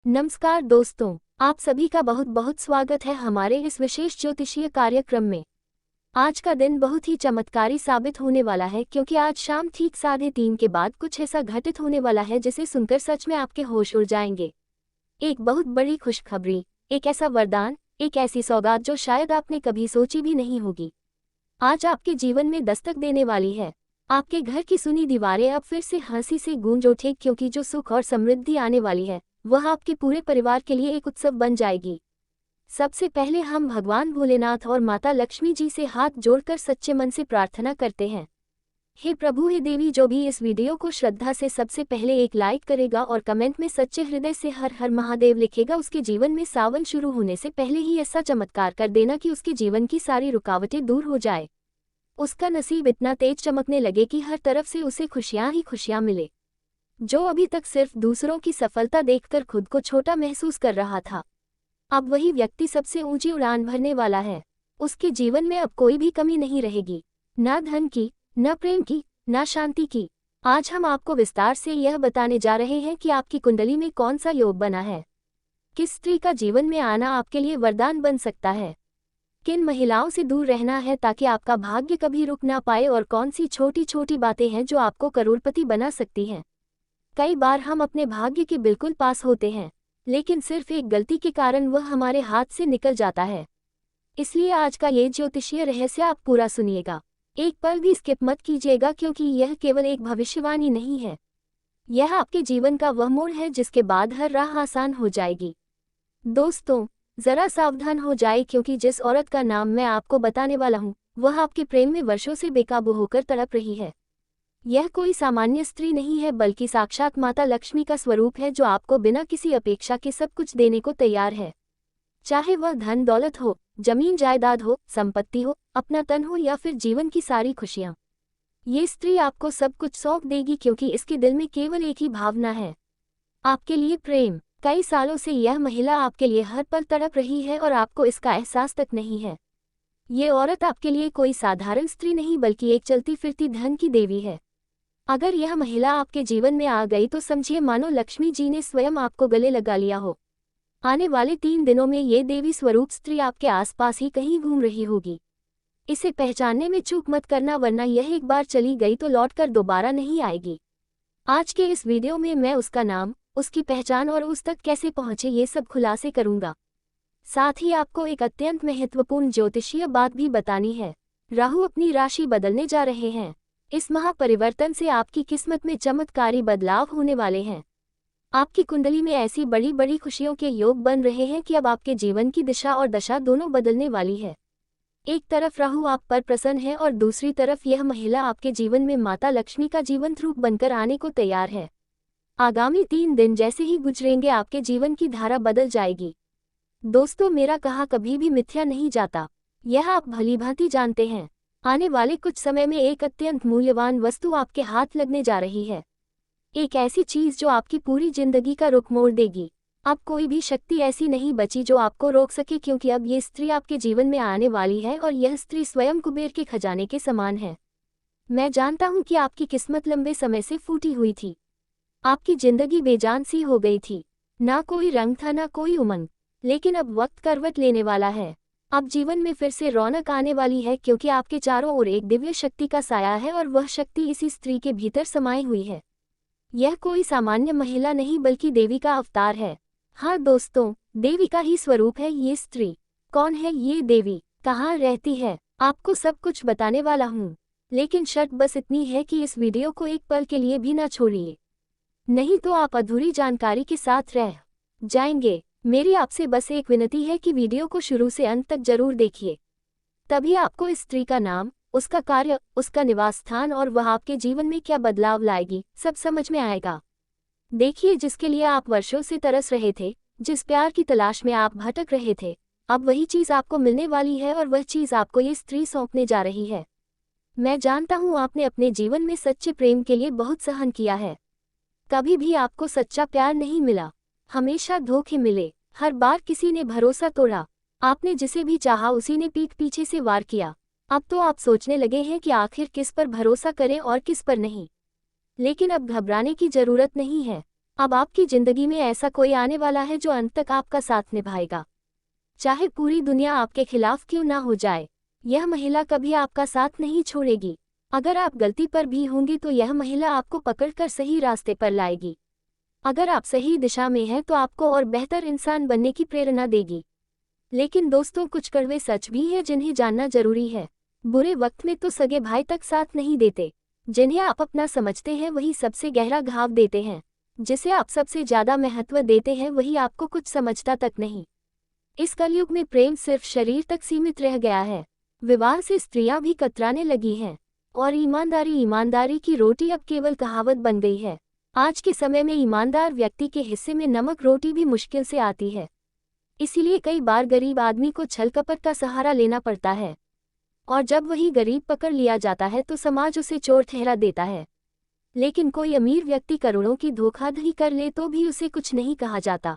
नमस्कार दोस्तों, आप सभी का बहुत बहुत स्वागत है हमारे इस विशेष ज्योतिषीय कार्यक्रम में। आज का दिन बहुत ही चमत्कारी साबित होने वाला है क्योंकि आज शाम ठीक 3:30 के बाद कुछ ऐसा घटित होने वाला है जिसे सुनकर सच में आपके होश उड़ जाएंगे। एक बहुत बड़ी खुशखबरी, एक ऐसा वरदान, एक ऐसी सौगात जो शायद आपने कभी सोची भी नहीं होगी, आज आपके जीवन में दस्तक देने वाली है। आपके घर की सुनी दीवारें अब फिर से हंसी से गूंज उठे क्योंकि जो सुख और समृद्धि आने वाली है वह आपके पूरे परिवार के लिए एक उत्सव बन जाएगी। सबसे पहले हम भगवान भोलेनाथ और माता लक्ष्मी जी से हाथ जोड़कर सच्चे मन से प्रार्थना करते हैं। हे प्रभु, हे देवी, जो भी इस वीडियो को श्रद्धा से सबसे पहले एक लाइक करेगा और कमेंट में सच्चे हृदय से हर हर महादेव लिखेगा, उसके जीवन में सावन शुरू होने से पहले ही ऐसा चमत्कार कर देना कि उसके जीवन की सारी रुकावटें दूर हो जाए। उसका नसीब इतना तेज चमकने लगे कि हर तरफ से उसे खुशियां ही खुशियां मिले। जो अभी तक सिर्फ दूसरों की सफलता देखकर खुद को छोटा महसूस कर रहा था, अब वही व्यक्ति सबसे ऊंची उड़ान भरने वाला है। उसके जीवन में अब कोई भी कमी नहीं रहेगी, न धन की, न प्रेम की, न शांति की। आज हम आपको विस्तार से यह बताने जा रहे हैं कि आपकी कुंडली में कौन सा योग बना है, किस स्त्री का जीवन में आना आपके लिए वरदान बन सकता है, किन महिलाओं से दूर रहना है ताकि आपका भाग्य कभी रुक ना पाए, और कौन सी छोटी छोटी बातें हैं जो आपको करोड़पति बना सकती हैं। कई बार हम अपने भाग्य के बिल्कुल पास होते हैं, लेकिन सिर्फ एक गलती के कारण वह हमारे हाथ से निकल जाता है। इसलिए आज का ये ज्योतिषीय रहस्य आप पूरा सुनिएगा, एक पल भी स्किप मत कीजिएगा, क्योंकि यह केवल एक भविष्यवाणी नहीं है, यह आपके जीवन का वह मोड़ है जिसके बाद हर राह आसान हो जाएगी। दोस्तों, जरा सावधान हो जाए, क्योंकि जिस औरत का नाम मैं आपको बताने वाला हूँ वह आपके प्रेम में वर्षों से बेकाबू होकर तड़प रही है। यह कोई सामान्य स्त्री नहीं है, बल्कि साक्षात माता लक्ष्मी का स्वरूप है, जो आपको बिना किसी अपेक्षा के सब कुछ देने को तैयार है। चाहे वह धन दौलत हो, जमीन जायदाद हो, संपत्ति हो, अपना तन हो या फिर जीवन की सारी खुशियां, ये स्त्री आपको सब कुछ सौंप देगी, क्योंकि इसके दिल में केवल एक ही भावना है, आपके लिए प्रेम। कई सालों से यह महिला आपके लिए हर पल तड़प रही है और आपको इसका एहसास तक नहीं है। ये औरत आपके लिए कोई साधारण स्त्री नहीं, बल्कि एक चलती फिरती धन की देवी है। अगर यह महिला आपके जीवन में आ गई तो समझिए मानो लक्ष्मी जी ने स्वयं आपको गले लगा लिया हो। आने वाले 3 दिनों में ये देवी स्वरूप स्त्री आपके आसपास ही कहीं घूम रही होगी। इसे पहचानने में चूक मत करना, वरना यह एक बार चली गई तो लौटकर दोबारा नहीं आएगी। आज के इस वीडियो में मैं उसका नाम, उसकी पहचान और उस तक कैसे पहुंचे ये सब खुलासे करूंगा। साथ ही आपको एक अत्यंत महत्वपूर्ण ज्योतिषीय बात भी बतानी है। राहु अपनी राशि बदलने जा रहे हैं। इस महापरिवर्तन से आपकी किस्मत में चमत्कारी बदलाव होने वाले हैं। आपकी कुंडली में ऐसी बड़ी बड़ी खुशियों के योग बन रहे हैं कि अब आपके जीवन की दिशा और दशा दोनों बदलने वाली है। एक तरफ राहु आप पर प्रसन्न है और दूसरी तरफ यह महिला आपके जीवन में माता लक्ष्मी का जीवंत रूप बनकर आने को तैयार है। आगामी 3 दिन जैसे ही गुजरेंगे आपके जीवन की धारा बदल जाएगी। दोस्तों, मेरा कहा कभी भी मिथ्या नहीं जाता, यह आप भलीभांति जानते हैं। आने वाले कुछ समय में एक अत्यंत मूल्यवान वस्तु आपके हाथ लगने जा रही है, एक ऐसी चीज जो आपकी पूरी जिंदगी का रुख मोड़ देगी। अब कोई भी शक्ति ऐसी नहीं बची जो आपको रोक सके, क्योंकि अब ये स्त्री आपके जीवन में आने वाली है और यह स्त्री स्वयं कुबेर के खजाने के समान है। मैं जानता हूँ कि आपकी किस्मत लंबे समय से फूटी हुई थी, आपकी जिंदगी बेजान सी हो गई थी, ना कोई रंग था ना कोई उमंग, लेकिन अब वक्त करवट लेने वाला है। अब जीवन में फिर से रौनक आने वाली है, क्योंकि आपके चारों ओर एक दिव्य शक्ति का साया है और वह शक्ति इसी स्त्री के भीतर समाई हुई है। यह कोई सामान्य महिला नहीं, बल्कि देवी का अवतार है। हाँ दोस्तों, देवी का ही स्वरूप है ये स्त्री। कौन है ये देवी, कहाँ रहती है, आपको सब कुछ बताने वाला हूँ, लेकिन शर्त बस इतनी है कि इस वीडियो को एक पल के लिए भी ना छोड़िए, नहीं तो आप अधूरी जानकारी के साथ रह जाएंगे। मेरी आपसे बस एक विनती है कि वीडियो को शुरू से अंत तक जरूर देखिए, तभी आपको इस स्त्री का नाम, उसका कार्य, उसका निवास स्थान और वह आपके जीवन में क्या बदलाव लाएगी सब समझ में आएगा। देखिए, जिसके लिए आप वर्षों से तरस रहे थे, जिस प्यार की तलाश में आप भटक रहे थे, अब वही चीज आपको मिलने वाली है और वह चीज आपको ये स्त्री सौंपने जा रही है। मैं जानता हूँ आपने अपने जीवन में सच्चे प्रेम के लिए बहुत सहन किया है, कभी भी आपको सच्चा प्यार नहीं मिला, हमेशा धोखे मिले, हर बार किसी ने भरोसा तोड़ा, आपने जिसे भी चाहा उसी ने पीठ पीछे से वार किया। अब तो आप सोचने लगे हैं कि आखिर किस पर भरोसा करें और किस पर नहीं, लेकिन अब घबराने की जरूरत नहीं है। अब आपकी जिंदगी में ऐसा कोई आने वाला है जो अंत तक आपका साथ निभाएगा, चाहे पूरी दुनिया आपके खिलाफ क्यों ना हो जाए। यह महिला कभी आपका साथ नहीं छोड़ेगी। अगर आप गलती पर भी होंगे तो यह महिला आपको पकड़कर सही रास्ते पर लाएगी। अगर आप सही दिशा में हैं तो आपको और बेहतर इंसान बनने की प्रेरणा देगी। लेकिन दोस्तों, कुछ कड़वे सच भी हैं जिन्हें जानना जरूरी है। बुरे वक्त में तो सगे भाई तक साथ नहीं देते। जिन्हें आप अपना समझते हैं वही सबसे गहरा घाव देते हैं। जिसे आप सबसे ज्यादा महत्व देते हैं वही आपको कुछ समझता तक नहीं। इस कलयुग में प्रेम सिर्फ शरीर तक सीमित रह गया है। विवाह से स्त्रियां भी कतराने लगी हैं और ईमानदारी की रोटी अब केवल कहावत बन गई है। आज के समय में ईमानदार व्यक्ति के हिस्से में नमक रोटी भी मुश्किल से आती है। इसीलिए कई बार गरीब आदमी को छल कपट का सहारा लेना पड़ता है, और जब वही गरीब पकड़ लिया जाता है तो समाज उसे चोर ठहरा देता है। लेकिन कोई अमीर व्यक्ति करोड़ों की धोखाधड़ी कर ले तो भी उसे कुछ नहीं कहा जाता।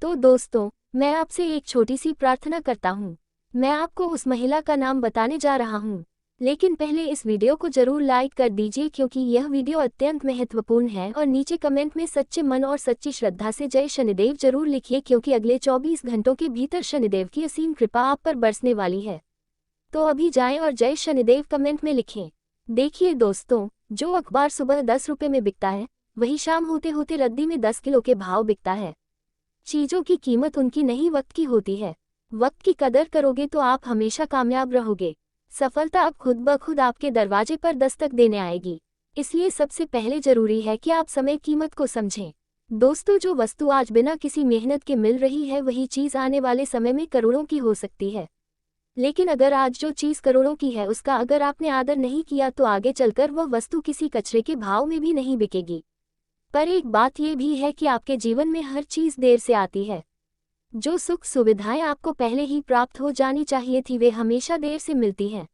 तो दोस्तों, मैं आपसे एक छोटी सी प्रार्थना करता हूँ। मैं आपको उस महिला का नाम बताने जा रहा हूँ, लेकिन पहले इस वीडियो को जरूर लाइक कर दीजिए क्योंकि यह वीडियो अत्यंत महत्वपूर्ण है। और नीचे कमेंट में सच्चे मन और सच्ची श्रद्धा से जय शनिदेव जरूर लिखिए, क्योंकि अगले 24 घंटों के भीतर शनिदेव की असीम कृपा आप पर बरसने वाली है। तो अभी जाएं और जय शनिदेव कमेंट में लिखें। देखिए दोस्तों, जो अखबार सुबह 10 रुपये में बिकता है वही शाम होते होते रद्दी में 10 किलो के भाव बिकता है। चीजों की कीमत उनकी नहीं, वक्त की होती है। वक्त की कदर करोगे तो आप हमेशा कामयाब रहोगे। सफलता अब खुद ब खुद आपके दरवाजे पर दस्तक देने आएगी। इसलिए सबसे पहले जरूरी है कि आप समय कीमत को समझें। दोस्तों, जो वस्तु आज बिना किसी मेहनत के मिल रही है वही चीज आने वाले समय में करोड़ों की हो सकती है। लेकिन अगर आज जो चीज करोड़ों की है उसका अगर आपने आदर नहीं किया तो आगे चलकर वह वस्तु किसी कचरे के भाव में भी नहीं बिकेगी। पर एक बात यह भी है कि आपके जीवन में हर चीज देर से आती है। जो सुख सुविधाएं आपको पहले ही प्राप्त हो जानी चाहिए थी वे हमेशा देर से मिलती हैं।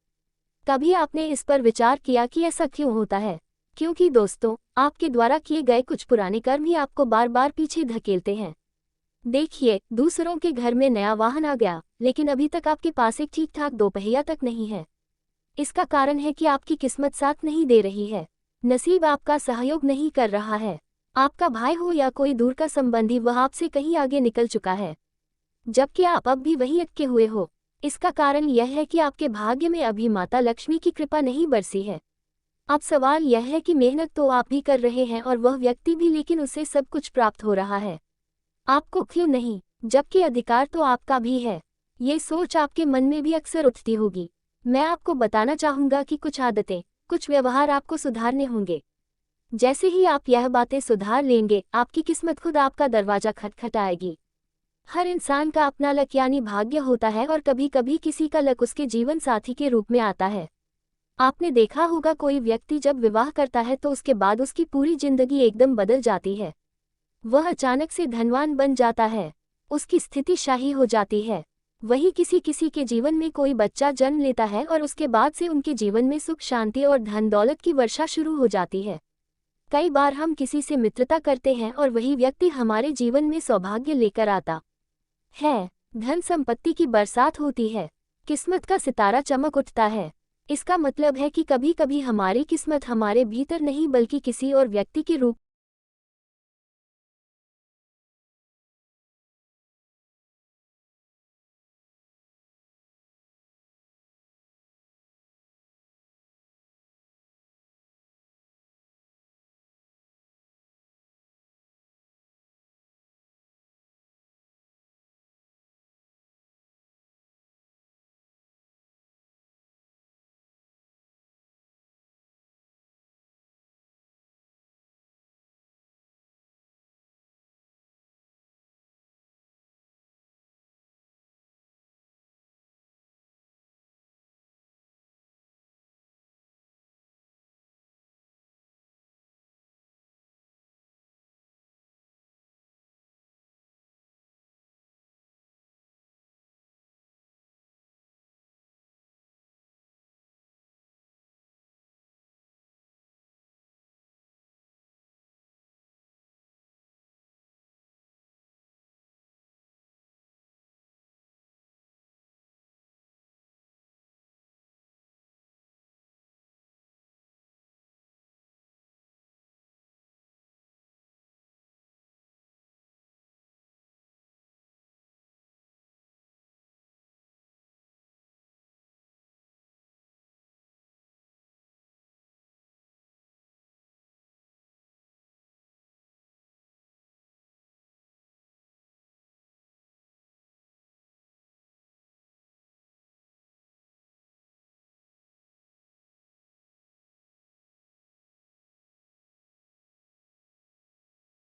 कभी आपने इस पर विचार किया कि ऐसा क्यों होता है? क्योंकि दोस्तों, आपके द्वारा किए गए कुछ पुराने कर्म ही आपको बार बार पीछे धकेलते हैं। देखिए, दूसरों के घर में नया वाहन आ गया, लेकिन अभी तक आपके पास एक ठीक ठाक दोपहिया तक नहीं है। इसका कारण है कि आपकी किस्मत साथ नहीं दे रही है। नसीब आपका सहयोग नहीं कर रहा है। आपका भाई हो या कोई दूर का संबंधी, वह आपसे कहीं आगे निकल चुका है, जबकि आप अब भी वहीं अटके हुए हो। इसका कारण यह है कि आपके भाग्य में अभी माता लक्ष्मी की कृपा नहीं बरसी है। अब सवाल यह है कि मेहनत तो आप भी कर रहे हैं और वह व्यक्ति भी, लेकिन उसे सब कुछ प्राप्त हो रहा है, आपको क्यों नहीं? जबकि अधिकार तो आपका भी है। ये सोच आपके मन में भी अक्सर उठती होगी। मैं आपको बताना चाहूँगा कि कुछ आदतें, कुछ व्यवहार आपको सुधारने होंगे। जैसे ही आप यह बातें सुधार लेंगे, आपकी किस्मत खुद आपका दरवाजा खटखटाएगी। हर इंसान का अपना लक यानी भाग्य होता है, और कभी कभी किसी का लक उसके जीवन साथी के रूप में आता है। आपने देखा होगा, कोई व्यक्ति जब विवाह करता है तो उसके बाद उसकी पूरी जिंदगी एकदम बदल जाती है। वह अचानक से धनवान बन जाता है, उसकी स्थिति शाही हो जाती है। वही किसी किसी के जीवन में कोई बच्चा जन्म लेता है और उसके बाद से उनके जीवन में सुख शांति और धन दौलत की वर्षा शुरू हो जाती है। कई बार हम किसी से मित्रता करते हैं और वही व्यक्ति हमारे जीवन में सौभाग्य लेकर आता है, धन संपत्ति की बरसात होती है, किस्मत का सितारा चमक उठता है। इसका मतलब है कि कभी कभी हमारी किस्मत हमारे भीतर नहीं बल्कि किसी और व्यक्ति के रूप